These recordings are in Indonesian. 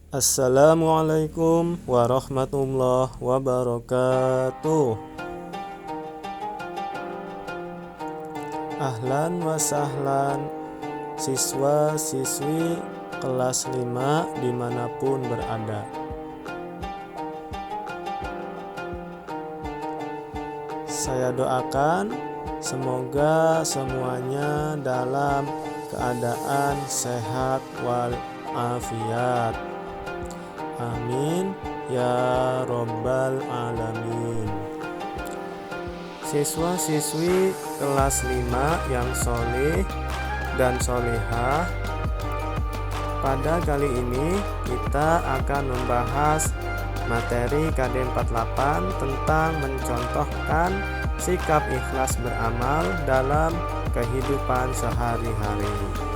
Assalamualaikum warahmatullahi wabarakatuh. Ahlan wa sahlan siswa-siswi kelas 5 dimanapun berada. Saya doakan semoga semuanya dalam keadaan sehat walafiat. Amin ya robbal alamin. Siswa-siswi kelas 5 yang soleh dan solehah, pada kali ini kita akan membahas materi KD 48 tentang mencontohkan sikap ikhlas beramal dalam kehidupan sehari-hari.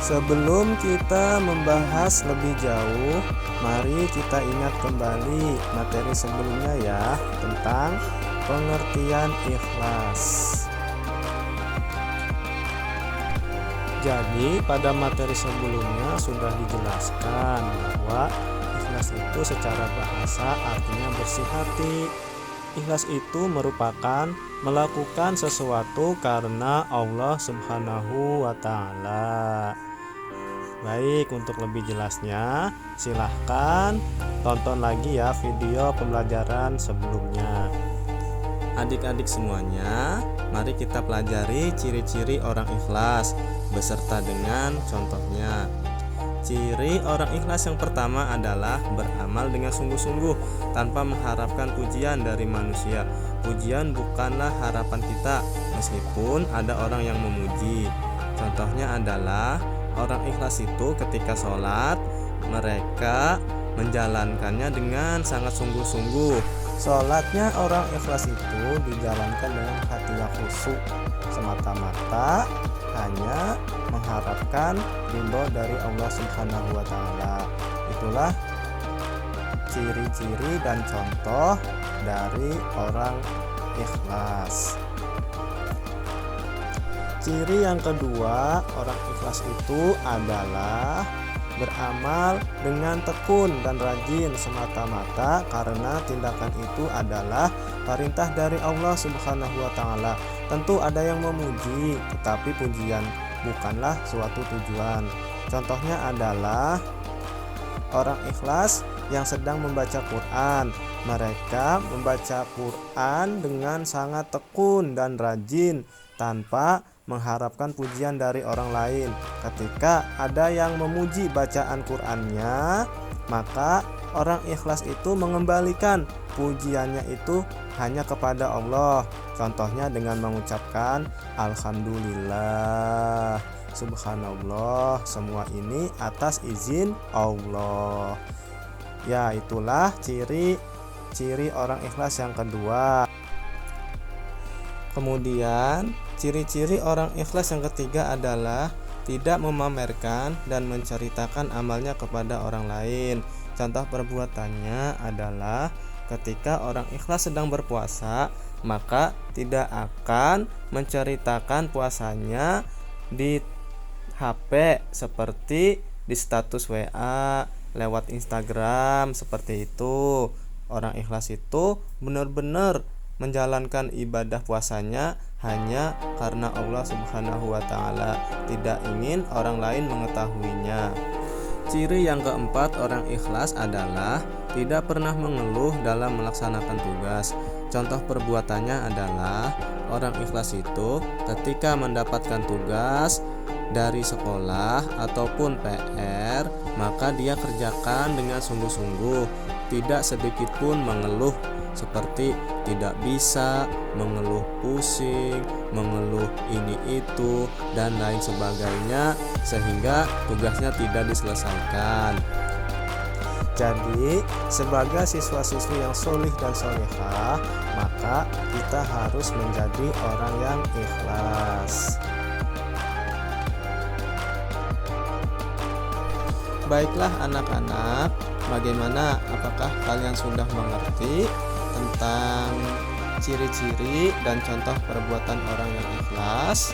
Sebelum kita membahas lebih jauh, mari kita ingat kembali materi sebelumnya ya, tentang pengertian ikhlas. Jadi pada materi sebelumnya sudah dijelaskan bahwa ikhlas itu secara bahasa artinya bersih hati. Ikhlas itu merupakan melakukan sesuatu karena Allah Subhanahu wa Ta'ala. Baik, untuk lebih jelasnya silahkan tonton lagi ya video pembelajaran sebelumnya. Adik-adik semuanya, mari kita pelajari ciri-ciri orang ikhlas beserta dengan contohnya. Ciri orang ikhlas yang pertama adalah beramal dengan sungguh-sungguh tanpa mengharapkan pujian dari manusia. Pujian bukanlah harapan kita meskipun ada orang yang memuji. Contohnya adalah orang ikhlas itu ketika sholat, mereka menjalankannya dengan sangat sungguh-sungguh. Sholatnya orang ikhlas itu dijalankan dengan hati yang khusyuk, semata-mata hanya mengharapkan ridho dari Allah Subhanahu wa Ta'ala. Itulah ciri-ciri dan contoh dari orang ikhlas. Ciri yang kedua, orang ikhlas itu adalah beramal dengan tekun dan rajin semata-mata karena tindakan itu adalah perintah dari Allah Subhanahu wa Ta'ala. Tentu ada yang memuji, tetapi pujian bukanlah suatu tujuan. Contohnya adalah orang ikhlas yang sedang membaca Quran. Mereka membaca Quran dengan sangat tekun dan rajin tanpa mengharapkan pujian dari orang lain. Ketika ada yang memuji bacaan Qur'annya, maka orang ikhlas itu mengembalikan pujiannya itu hanya kepada Allah. Contohnya dengan mengucapkan Alhamdulillah, Subhanallah, semua ini atas izin Allah. Ya, itulah ciri orang ikhlas yang kedua. Kemudian ciri-ciri orang ikhlas yang ketiga adalah tidak memamerkan dan menceritakan amalnya kepada orang lain. Contoh perbuatannya adalah ketika orang ikhlas sedang berpuasa, maka tidak akan menceritakan puasanya di HP seperti di status WA, lewat Instagram, seperti itu. Orang ikhlas itu benar-benar menjalankan ibadah puasanya hanya karena Allah Subhanahu wa Ta'ala, tidak ingin orang lain mengetahuinya. Ciri yang keempat orang ikhlas adalah tidak pernah mengeluh dalam melaksanakan tugas. Contoh perbuatannya adalah orang ikhlas itu ketika mendapatkan tugas dari sekolah ataupun PR, maka dia kerjakan dengan sungguh-sungguh, tidak sedikit pun mengeluh seperti tidak bisa, mengeluh pusing, mengeluh ini itu dan lain sebagainya, sehingga tugasnya tidak diselesaikan. Jadi sebagai siswa-siswi yang solih dan solehah, maka kita harus menjadi orang yang ikhlas. Baiklah anak-anak, bagaimana? Apakah kalian sudah mengerti tentang ciri-ciri dan contoh perbuatan orang yang ikhlas?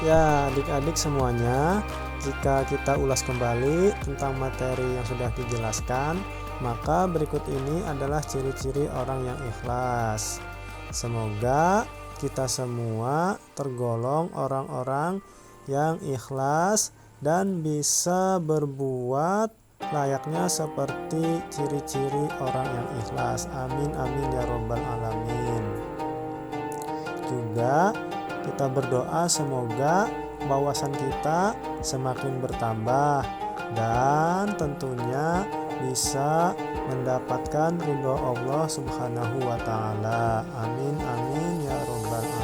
Ya, adik-adik semuanya, jika kita ulas kembali tentang materi yang sudah dijelaskan, maka berikut ini adalah ciri-ciri orang yang ikhlas. Semoga kita semua tergolong orang-orang yang ikhlas dan bisa berbuat layaknya seperti ciri-ciri orang yang ikhlas. Amin amin ya robbal alamin. Juga kita berdoa semoga wawasan kita semakin bertambah dan tentunya bisa mendapatkan ridho Allah Subhanahu wa taala. Amin amin ya robbal alamin.